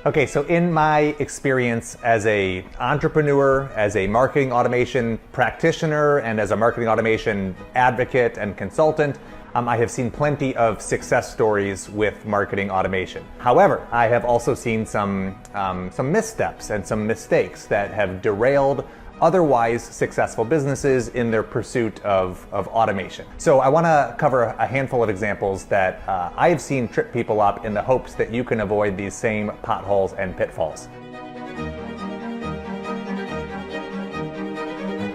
Okay, so in my experience as an entrepreneur, as a marketing automation practitioner, and as a marketing automation advocate and consultant, I have seen plenty of success stories with marketing automation. However, I have also seen some missteps and some mistakes that have derailed otherwise successful businesses in their pursuit of automation. So I want to cover a handful of examples that I have seen trip people up in the hopes that you can avoid these same potholes and pitfalls.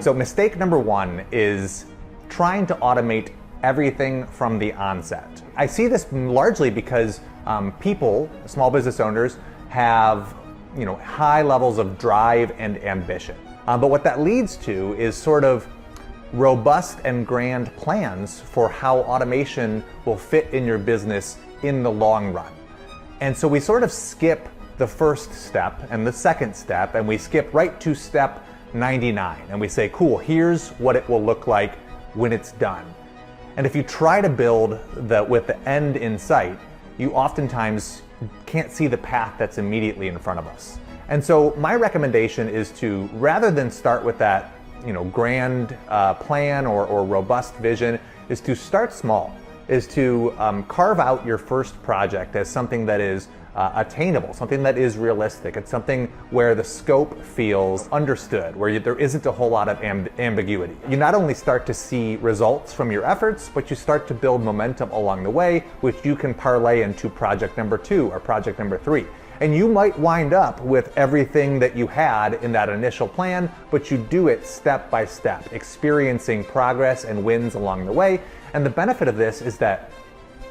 So mistake number one is trying to automate everything from the onset. I see this largely because people, small business owners, have high levels of drive and ambition. But what that leads to is sort of robust and grand plans for how automation will fit in your business in the long run. And so we sort of skip the first step and the second step, and we skip right to step 99. And we say, cool, here's what it will look like when it's done. And if you try to build with the end in sight, you oftentimes can't see the path that's immediately in front of us. And so my recommendation is to, rather than start with that grand plan or robust vision, is to start small, is to carve out your first project as something that is attainable, something that is realistic. It's something where the scope feels understood, where there isn't a whole lot of ambiguity. You not only start to see results from your efforts, but you start to build momentum along the way, which you can parlay into project number 2 or project number 3. And you might wind up with everything that you had in that initial plan, but you do it step by step, experiencing progress and wins along the way. And the benefit of this is that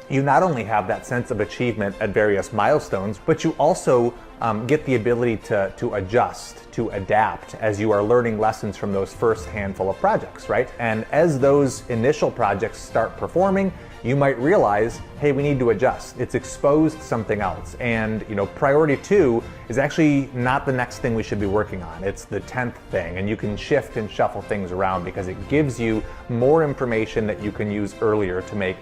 you not only have that sense of achievement at various milestones, but you also get the ability to adjust, to adapt as you are learning lessons from those first handful of projects, right? And as those initial projects start performing, you might realize, hey, we need to adjust. It's exposed something else. And priority 2 is actually not the next thing we should be working on. It's the 10th thing. And you can shift and shuffle things around because it gives you more information that you can use earlier to make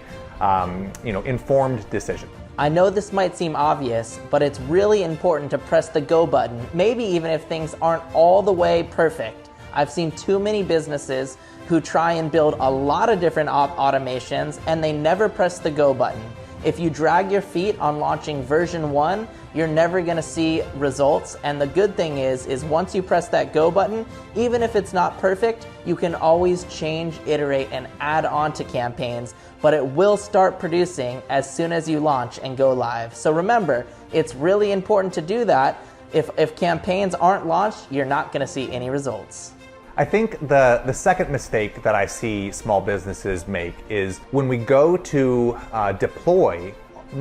informed decisions. I know this might seem obvious, but it's really important to press the go button, maybe even if things aren't all the way perfect. I've seen too many businesses who try and build a lot of different automations and they never press the go button. If you drag your feet on launching version 1, you're never gonna see results. And the good thing is once you press that go button, even if it's not perfect, you can always change, iterate, and add on to campaigns, but it will start producing as soon as you launch and go live. So remember, it's really important to do that. If campaigns aren't launched, you're not gonna see any results. I think the second mistake that I see small businesses make is when we go to deploy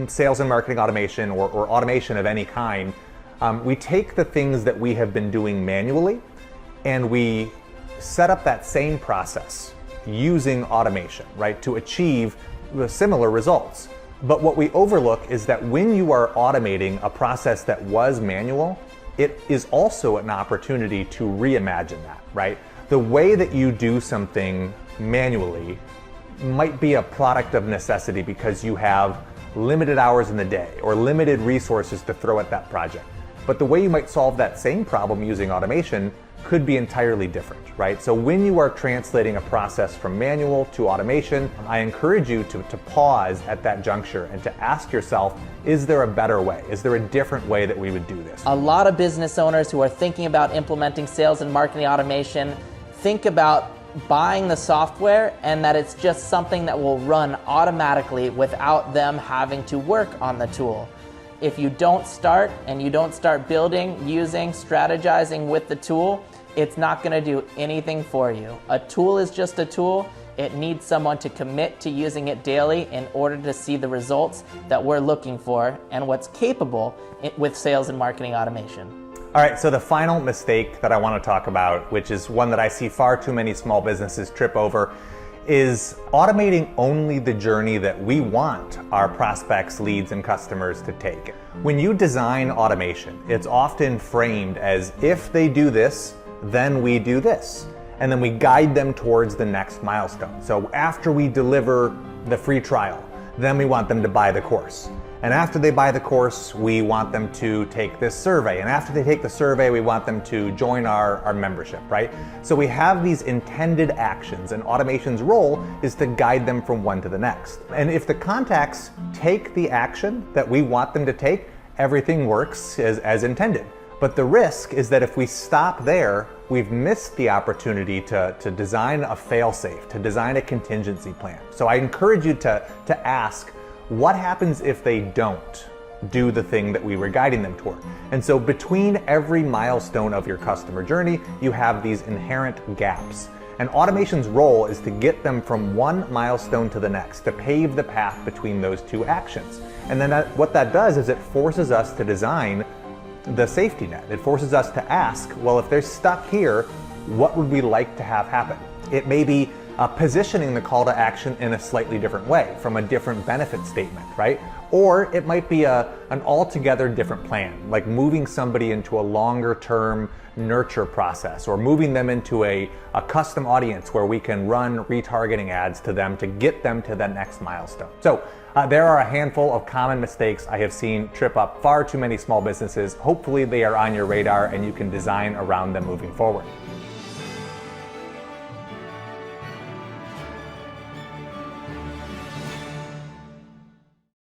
sales and marketing automation or automation of any kind, we take the things that we have been doing manually and we set up that same process using automation, right, to achieve the similar results. But what we overlook is that when you are automating a process that was manual, it is also an opportunity to reimagine that, right? The way that you do something manually might be a product of necessity because you have limited hours in the day or limited resources to throw at that project. But the way you might solve that same problem using automation could be entirely different, right? So when you are translating a process from manual to automation, I encourage you to pause at that juncture and to ask yourself, is there a better way? Is there a different way that we would do this? A lot of business owners who are thinking about implementing sales and marketing automation think about buying the software and that it's just something that will run automatically without them having to work on the tool. If you don't start and you don't start building, using, strategizing with the tool, it's not going to do anything for you. A tool is just a tool. It needs someone to commit to using it daily in order to see the results that we're looking for and what's capable with sales and marketing automation. All right, so the final mistake that I want to talk about, which is one that I see far too many small businesses trip over, is automating only the journey that we want our prospects, leads, and customers to take. When you design automation, it's often framed as if they do this, then we do this. And then we guide them towards the next milestone. So after we deliver the free trial, then we want them to buy the course. And after they buy the course, we want them to take this survey. And after they take the survey, we want them to join our membership, right? So we have these intended actions, and automation's role is to guide them from one to the next. And if the contacts take the action that we want them to take, everything works as intended. But the risk is that if we stop there, we've missed the opportunity to design a fail-safe, to design a contingency plan. So I encourage you to ask, what happens if they don't do the thing that we were guiding them toward? And so between every milestone of your customer journey, you have these inherent gaps. And automation's role is to get them from one milestone to the next, to pave the path between those two actions. And then what that does is it forces us to design the safety net. It forces us to ask, well, if they're stuck here, what would we like to have happen? It may be positioning the call to action in a slightly different way, from a different benefit statement, right? Or it might be an altogether different plan, like moving somebody into a longer term nurture process, or moving them into a custom audience where we can run retargeting ads to them to get them to the next milestone. So there are a handful of common mistakes I have seen trip up far too many small businesses. Hopefully they are on your radar and you can design around them moving forward.